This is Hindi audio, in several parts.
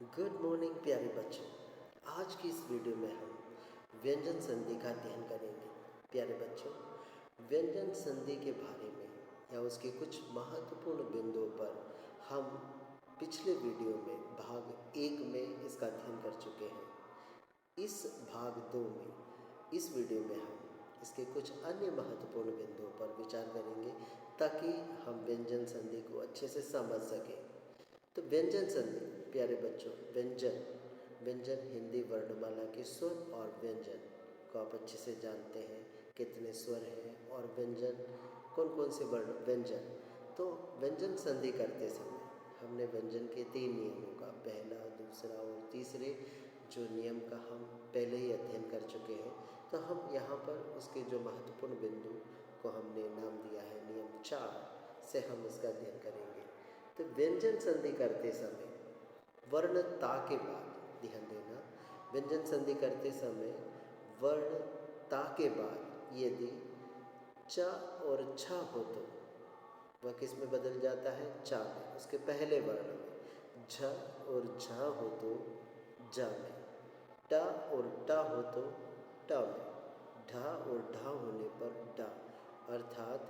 गुड मॉर्निंग प्यारे बच्चों। आज की इस वीडियो में हम व्यंजन संधि का अध्ययन करेंगे। प्यारे बच्चों, व्यंजन संधि के बारे में या उसके कुछ महत्वपूर्ण बिंदुओं पर हम पिछले वीडियो में भाग 1 में इसका अध्ययन कर चुके हैं। इस भाग 2 में इस वीडियो में हम इसके कुछ अन्य महत्वपूर्ण बिंदुओं पर विचार करेंगे ताकि हम व्यंजन संधि को अच्छे से समझ सकें। तो व्यंजन संधि प्यारे बच्चों, व्यंजन हिंदी वर्णमाला के स्वर और व्यंजन को आप अच्छे से जानते हैं, कितने स्वर हैं और व्यंजन कौन कौन से वर्ण व्यंजन। तो व्यंजन संधि करते समय हमने व्यंजन के 3 नियमों का पहला, दूसरा और तीसरे जो नियम का हम पहले ही अध्ययन कर चुके हैं। तो हम यहाँ पर उसके जो महत्वपूर्ण बिंदु को हमने नाम दिया है नियम 4 से हम इसका अध्ययन करेंगे। तो व्यंजन संधि करते समय वर्ण ता के बाद ध्यान देना, व्यंजन संधि करते समय वर्ण ता के बाद यदि च और छ हो तो वह किस में बदल जाता है? चा में। उसके पहले वर्ण में झ और झ हो तो ज में, ट और ट हो तो ट में, ढ और ढ होने पर ड, अर्थात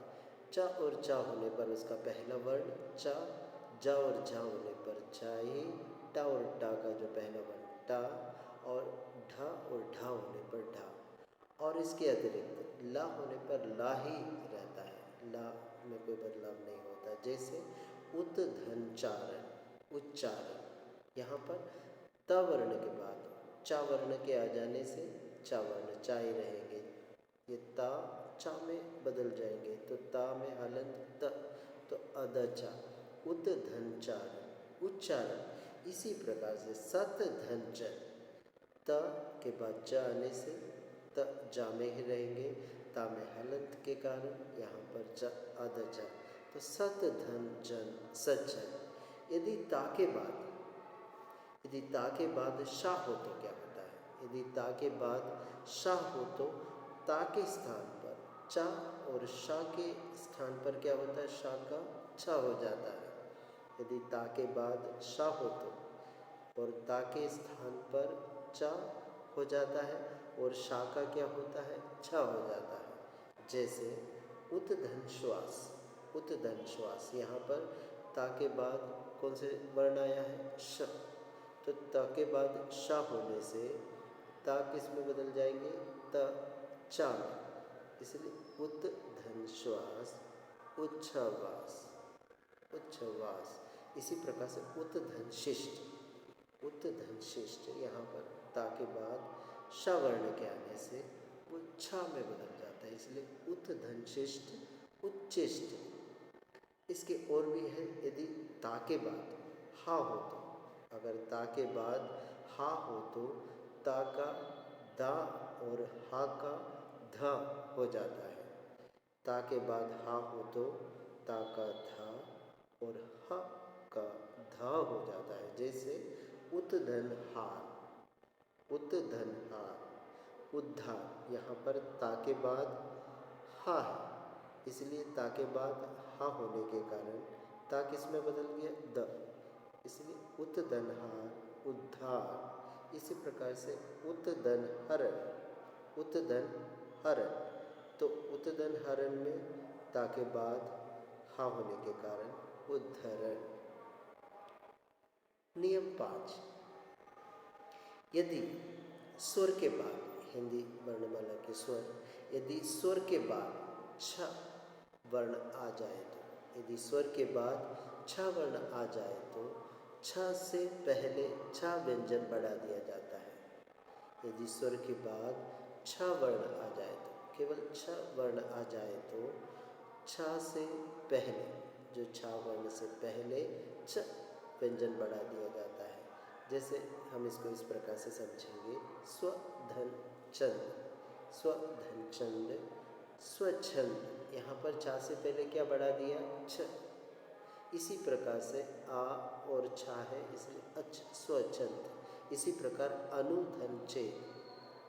च और च होने पर उसका पहला वर्ण च, ज और झ होने पर झाई, ट और ट का जो पहला वर्ण ट और ढ और ढ होने पर ढ, और इसके अतिरिक्त ला होने पर ला ही रहता है, ला में कोई बदलाव नहीं होता। जैसे उद्घनचारण उच्चारण, यहाँ पर त वर्ण के बाद चा वर्ण के आ जाने से चा वर्ण चा ही रहेंगे, ये ता चा में बदल जाएंगे तो ता में हलंत त, तो अदचा उद्घनचारण उच्चारण। इसी प्रकार से सत धन च, त के बाद च आने से त जा में ही रहेंगे, ता में हलंत के कारण यहाँ पर च अदचा, तो सत धन जन सज्जन। यदि ता के बाद शा हो तो क्या होता है? यदि ता के बाद शा हो तो ता के स्थान पर चा और शा के स्थान पर क्या होता है? शा का छा हो जाता है। यदि ता के बाद शा हो तो और ता के स्थान पर चा हो जाता है और शा का क्या होता है? छा हो जाता है। जैसे उत्धन श्वास, यहाँ पर ता के बाद कौन से वर्ण आया है? श, तो ता के बाद शा होने से ता किस में बदल जाएंगे? त चा में, इसलिए उत्धन श्वास उच्छ्वास। इसी प्रकार से उत्धन शिष्ट, यहाँ पर ता के बाद श वर्ण के आने से वो छा में बदल जाता है, इसलिए उत्धन शिष्ट उच्चिष्ट। इसके और भी है, यदि ता के बाद हा हो तो, अगर ता के बाद हा हो तो ता का दा और हा का धा हो जाता है। ता के बाद हा हो तो ता का धा और ह का धा हो जाता है। जैसे उद्धार, यहाँ पर ता के बाद हा है, इसलिए ता के बाद हा होने के कारण ता किस में बदल गया? द, इसलिए उद्दनहार उद्धार। इसी प्रकार से उद्दन हरण, तो उद्दन हरण में ता के बाद हा होने के कारण उद्धरण। नियम 5, यदि स्वर के बाद हिंदी वर्णमाला के स्वर, यदि स्वर के बाद छ वर्ण आ जाए तो, यदि स्वर के बाद छ वर्ण आ जाए तो छ से पहले छ व्यंजन बढ़ा दिया जाता है। यदि स्वर के बाद छ वर्ण आ जाए तो, केवल छ वर्ण आ जाए तो छ से पहले, जो छ वर्ण से पहले छ व्यंजन बढ़ा दिया जाता है। जैसे हम इसको इस प्रकार से समझेंगे, स्वधन चंद, स्वच्छंद, यहाँ पर छा से पहले क्या बढ़ा दिया? छ। इसी प्रकार से आ और छा है, इसलिए अच्छ स्वच्छंद। इसी प्रकार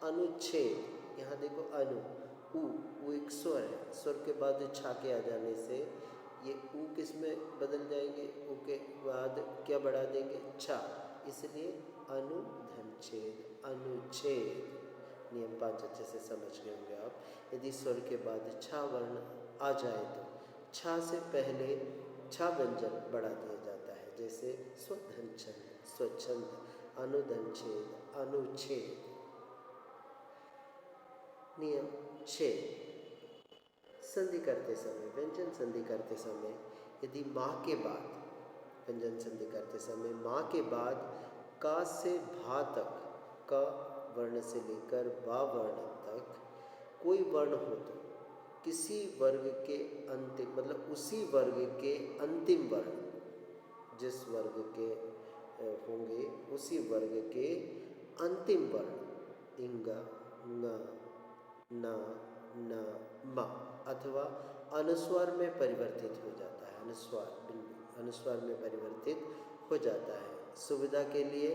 अनुच्छेद, यहाँ देखो उ एक स्वर है, स्वर के बाद छा के आ जाने से ये उ किस में बदल जाएंगे? उ के बाद क्या बढ़ा देंगे? छा, इसलिए अनुधनच्छेद अनुच्छेद। नियम 5 अच्छे से समझ गए होंगे आप। यदि स्वर के बाद छ वर्ण आ जाए तो छ से पहले छ व्यंजन बढ़ा दिया जाता है, जैसे स्वधन छंद, स्वच्छंद, अनुधनच्छेद, अनुच्छेद। नियम 6, संधि करते समय, व्यंजन संधि करते समय यदि माँ के बाद, व्यंजन संधि करते समय माँ के बाद का से भा तक, क वर्ण से लेकर बा वर्ण तक कोई वर्ण हो तो किसी वर्ग के अंतिम, मतलब उसी वर्ग के अंतिम वर्ण, जिस वर्ग के होंगे उसी वर्ग के अंतिम वर्ण इंग, न, न, न, म अथवा अनुस्वार में परिवर्तित हो जाता है। अनुस्वार में परिवर्तित हो जाता है। सुविधा के लिए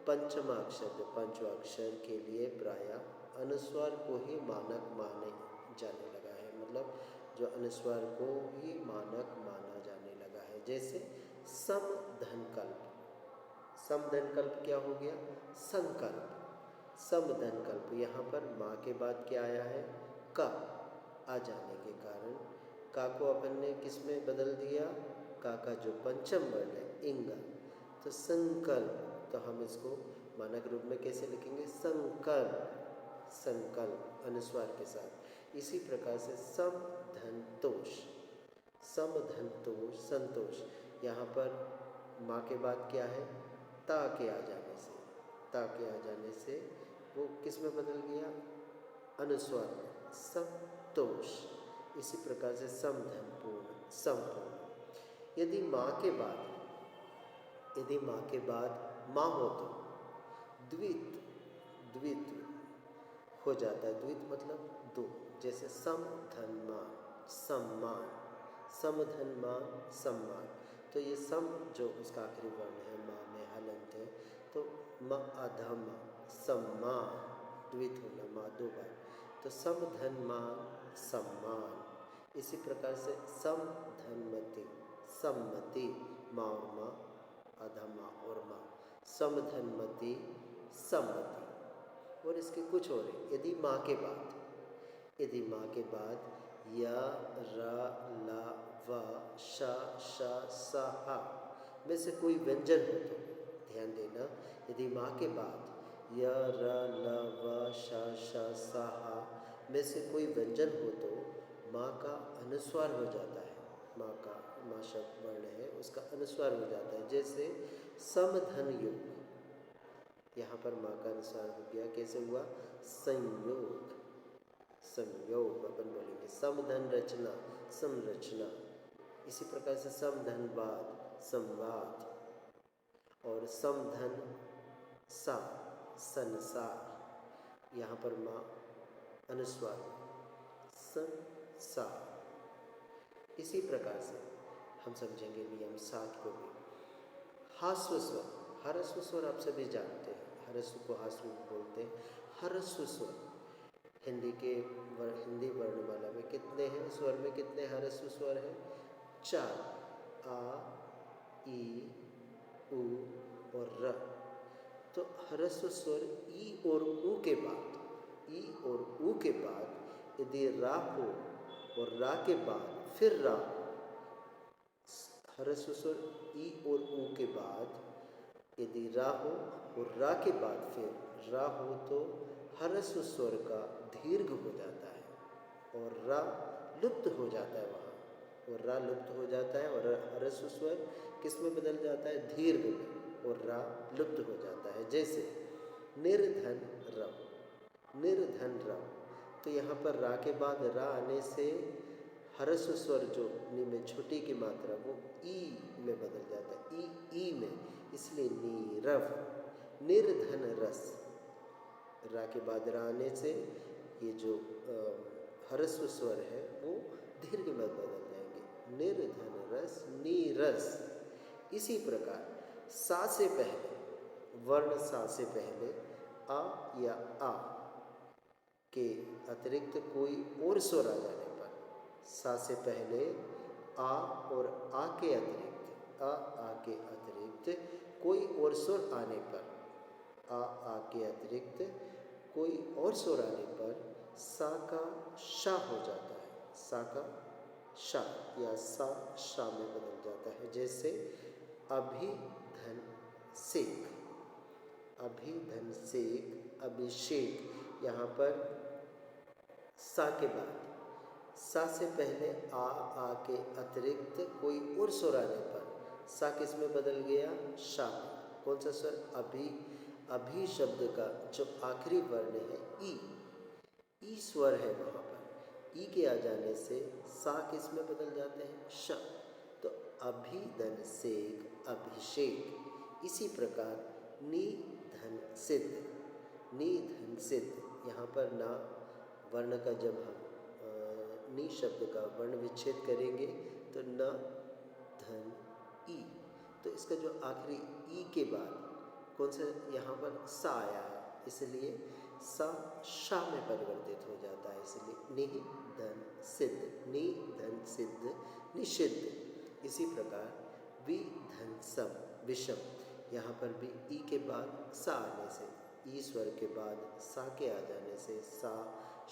पंचमाक्षर, जो पंचवाक्षर के लिए प्रायः अनुस्वार को ही मानक माने जाने लगा है, मतलब जो अनुस्वार को ही मानक माना जाने लगा है। जैसे समधनकल्प, समधनकल्प क्या हो गया? संकल्प। समधनकल्प, यहाँ पर माँ के बाद क्या आया है? का आ जाने के कारण का को अपन ने किस में बदल दिया? का जो पंचम वर्ण है इंग, तो संकल्प, तो हम इसको मानक रूप में कैसे लिखेंगे? संकल्प, संकल्प अनुस्वार के साथ। इसी प्रकार से समधनतोष, समधनतोष, संतोष, यहाँ पर माँ के बाद क्या है? ता के आ जाने से, ता के आ जाने से वो किस में बदल गया? अनुस्वार में, संतोष। इसी प्रकार से समधनपूर्ण, संपूर्ण। यदि माँ के बाद, यदि माँ के बाद माँ हो तो द्वित, द्वित हो जाता है। द्वित मतलब दो, जैसे समधनमान, सम्मान, समधनमान, सम्मान। तो ये सम जो उसका आखिरी वर्ण है माँ में हलंत है, तो म अधम, सम्मान, द्वित होना, माँ दो बार, तो समधनमान, सम्मान। इसी प्रकार से समधनमति, सम्मति, माँ और माँ, अधमा और माँ, समधनमति, सम्मति। और इसके कुछ और है। यदि माँ के बाद, यदि माँ के बाद य, र, ल, व, श, श, स, ह में से कोई व्यंजन हो तो, ध्यान देना, यदि माँ के बाद य, र, ल, व, श, श, स, ह में से कोई व्यंजन हो तो माँ का अनुस्वार हो जाता है। माँ का, माँ शब्द वर्ण है उसका अनुस्वार हो जाता है। जैसे समधन योग, यहाँ पर माँ का अनुस्वार हो गया, कैसे हुआ? संयोग, संयोग अपन बोलेंगे। समधन रचना, संरचना। इसी प्रकार से समधनवाद, संवाद। और समधन सा, संसार, यहाँ पर माँ अनुस्वार, संसार। इसी प्रकार से हम समझेंगे नियम 7 को भी। हास्व स्वर, ह्रस्व स्वर आप सभी जानते हैं, ह्रस्व को हास्व बोलते हैं। ह्रस्व स्वर हिंदी के हिंदी वर्णमाला में कितने हैं? स्वर में कितने ह्रस्व स्वर हैं? 4, आ, ई, उ और र। तो ह्रस्व स्वर ई और ऊ के बाद, ई और ऊ के बाद यदि रा हो और रा के बाद फिर रा हो, ह्रस्व स्वर ई और ऊ के बाद यदि रा हो और रा के बाद फिर रा हो तो ह्रस्व स्वर का दीर्घ हो जाता है और रा लुप्त हो जाता है वहाँ, और रा लुप्त हो जाता है और ह्रस्व स्वर किस में बदल जाता है? दीर्घ में, और रा लुप्त हो जाता है। जैसे निर्धन रव, निर्धन रव, तो यहाँ पर रा के बाद रा आने से ह्रस्व स्वर जो नी में छोटी की मात्रा वो ई में बदल जाता है, ई में, इसलिए नीरव। निर्धन रस, रा के बाद रा आने से ये जो ह्रस्व स्वर है वो दीर्घ में बदल जाएंगे। निर्धन रस, नीरस। इसी प्रकार सा से पहले, वर्ण सा से पहले आ या आ के अतिरिक्त कोई और स्वर आ जाने पर, सा से पहले आ और आ के अतिरिक्त, आ के अतिरिक्त कोई और स्वर आने पर आ के अतिरिक्त कोई और स्वर आने पर सा का शा हो जाता है। सा का शा या सा शा में बदल जाता है। जैसे अभिधन सेक, अभिधन सेक, अभिषेक। यहाँ पर सा के बाद सा से पहले आ के अतिरिक्त कोई और स्वर आने पर सा किस में बदल गया? शा में। कौन सा स्वर? अभी। अभी शब्द का जो आखिरी वर्ण है ई स्वर है, वहाँ पर ई के आ जाने से सा किस में बदल जाते हैं? श। तो अभिधन सेक, अभिषेक। इसी प्रकार नि धन सिद्ध, नि धन सिद्ध। यहाँ पर ना वर्ण का जब हम नी शब्द का वर्ण विच्छेद करेंगे तो न धन ई, तो इसका जो आखिरी ई के बाद कौन सा यहाँ पर सा आया है, इसलिए सा शा में परिवर्तित हो जाता है। इसलिए नि धन सिद्ध, नि धन सिद्ध, निषिद्ध। इसी प्रकार वि धन सम, विषम। यहाँ पर भी ई के बाद सा आने से, ई स्वर के बाद सा के आ जाने से सा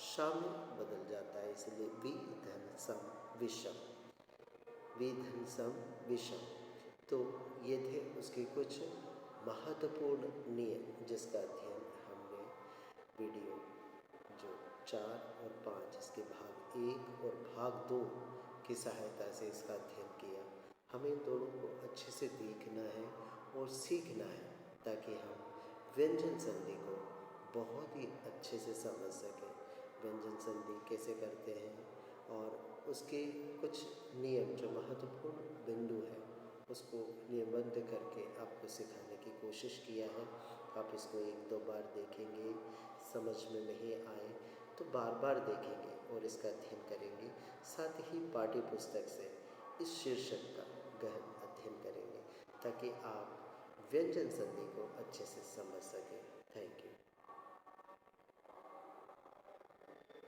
शा में बदल जाता है। इसलिए वि धन सम विषम, वि धन सम विषम। तो ये थे उसके कुछ महत्वपूर्ण नियम जिसका अध्ययन हमने वीडियो जो 4 और 5 इसके भाग 1 और भाग 2 की सहायता से इसका अध्ययन किया। हमें दोनों को अच्छे से देखना है और सीखना है ताकि हम व्यंजन संधि को बहुत ही अच्छे से समझ सकें। व्यंजन संधि कैसे करते हैं और उसके कुछ नियम जो महत्वपूर्ण बिंदु है उसको नियमबद्ध करके आपको सिखाने की कोशिश किया है। आप इसको 1-2 बार देखेंगे, समझ में नहीं आए तो बार बार देखेंगे और इसका अध्ययन करेंगे। साथ ही पाठ्य पुस्तक से इस शीर्षक का गहन अध्ययन करेंगे ताकि आप व्यंजन संधि को